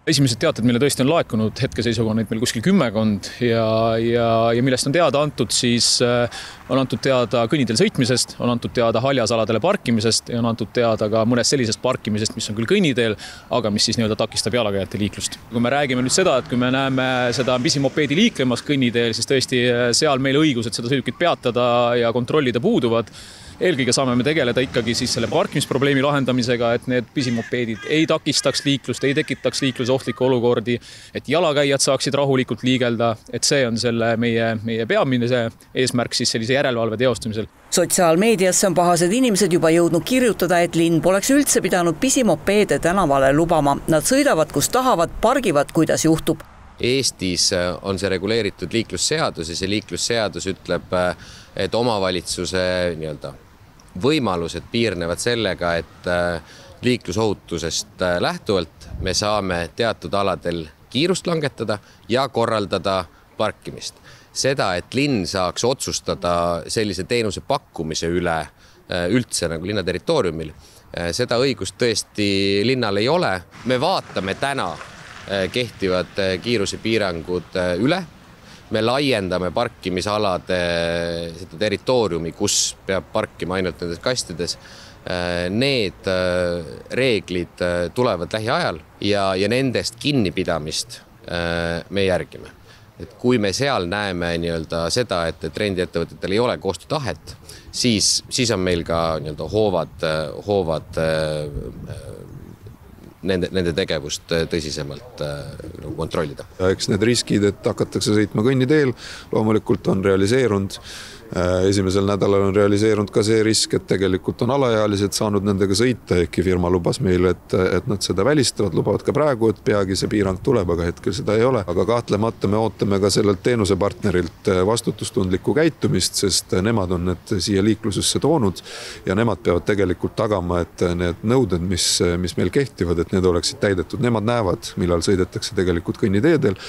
Esimesed teated, mille tõesti on laekunud hetkeseisuga on neid meil kuskil 10 ja millest on teada antud, siis on antud teada kõnniteel sõitmisest, on antud teada haljasaladele parkimisest ja on antud teada ka mõnest sellisest parkimisest, mis on küll kõnniteel, aga mis siis nii-öelda takistab jalakäijate liiklust. Kui me räägime nüüd seda, et kui me näeme seda pisimopeedi liiklemas kõnniteel, siis tõesti seal meil õigused seda sõidukit peatada ja kontrollida puuduvad. Eelkõige saame me tegeleda ikkagi siis selle parkimisprobleemi lahendamisega, et need pisimopeedid ei takistaks liiklust, ei tekitaks liikluse ohtlikke olukordi, et jalakäijad saaksid rahulikult liigelda, et see on selle meie peamine eesmärk siis sellise järelevalve teostamisel. Sotsiaalmeediasse on pahased inimesed juba jõudnud kirjutada, et linn poleks üldse pidanud pisimopeede tänavale lubama. Nad sõidavad, kus tahavad, pargivad, kuidas juhtub. Eestis on see reguleeritud liiklusseadus ja see liiklusseadus ütleb, et omavalitsuse võimalused piirnevad sellega, et liiklusohutusest lähtuvalt me saame teatud aladel kiirust langetada ja korraldada parkimist. Seda, et linn saaks otsustada sellise teenuse pakkumise üle üldse nagu linna territooriumil, seda õigust tõesti linnal ei ole. Me vaatame täna kehtivad kiirusepiirangud üle. Me laiendame parkimisalade seda territooriumi, kus peab parkima ainult nendes kastides. Need reeglid tulevad lähiajal ja nendest kinnipidamist me järgime. Et kui me seal näeme seda, et rendiettevõtetel ei ole koostöötahet, siis on meil ka hoovad nende tegevust tõsisemalt kontrollida. Eks need riskid, et hakatakse sõitma kõnniteel, loomulikult on realiseerunud. Esimesel nädalal on realiseerunud ka see risk, et tegelikult on alaealised saanud nendega sõita, ehkki firma lubas meile, et nad seda välistavad, lubavad ka praegu, et peagi see piirang tuleb, aga hetkel seda ei ole. Aga kahtlemata me ootame ka sellelt teenusepartnerilt vastutustundlikku käitumist, sest nemad on need siia liiklusesse toonud ja nemad peavad tegelikult tagama, et need nõuded, mis meil kehtivad, et need oleksid täidetud. Nemad näevad, millal sõidetakse tegelikult kõnniteedel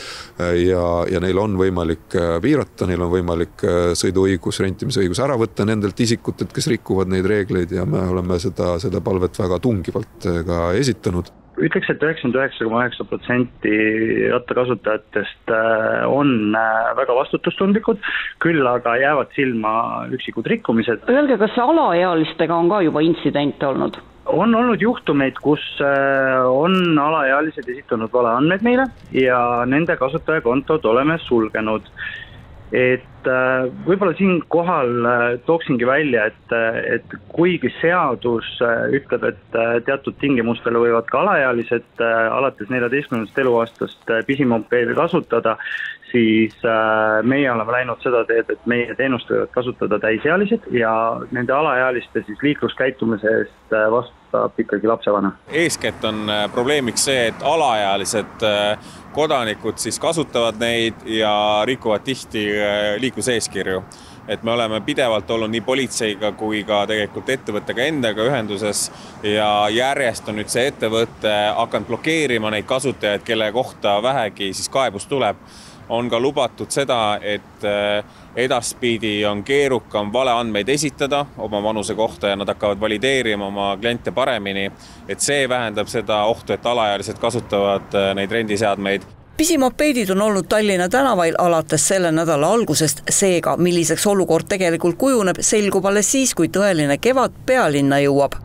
ja neil on võimalik piirata, neil on võimalik sõiduõigus, rentimisõigus ära võtta nendelt isikutelt, kes rikuvad neid reegleid ja me oleme seda palvet väga tungivalt ka esitanud. Ütleks, et 99,9% rattakasutajatest on väga vastutustundlikud, küll aga jäävad silma üksikud rikkumised. Öelge, kas alaealistega on ka juba intsidente olnud? On olnud juhtumeid, kus on alaealised esitanud valeandmeid meile ja nende kasutajakontod oleme sulgenud. Et võib-olla siin kohal tooksingi välja, et kuigi seadus ütleb, et teatud tingimustel võivad ka alaealised alates 14. eluaastast pisimopeede kasutada, siis meie oleme läinud seda teed, et meie teenust võivad kasutada täisealised ja nende alaealiste siis liikluskäitumise eest vastab ikkagi lapsevanem. Eeskätt on probleemiks see, et alaealised kodanikud siis kasutavad neid ja rikuvad tihti liikluseeskirju. Et me oleme pidevalt olnud nii politseiga kui ka tegelikult ettevõttega endaga ühenduses ja järjest on nüüd see ettevõtte hakanud blokeerima neid kasutajaid, kelle kohta vähegi siis kaebus tuleb. On ka lubatud seda, et edaspidi on keerukam valeandmeid esitada oma vanuse kohta ja nad hakkavad valideerima oma kliente paremini, et see vähendab seda ohtu, et alaealised kasutavad neid rendiseadmeid. Pisimopeedid on olnud Tallinna tänavail alates selle nädala algusest, seega milliseks olukord tegelikult kujuneb, selgub alles siis, kui tõeline kevad pealinna jõuab.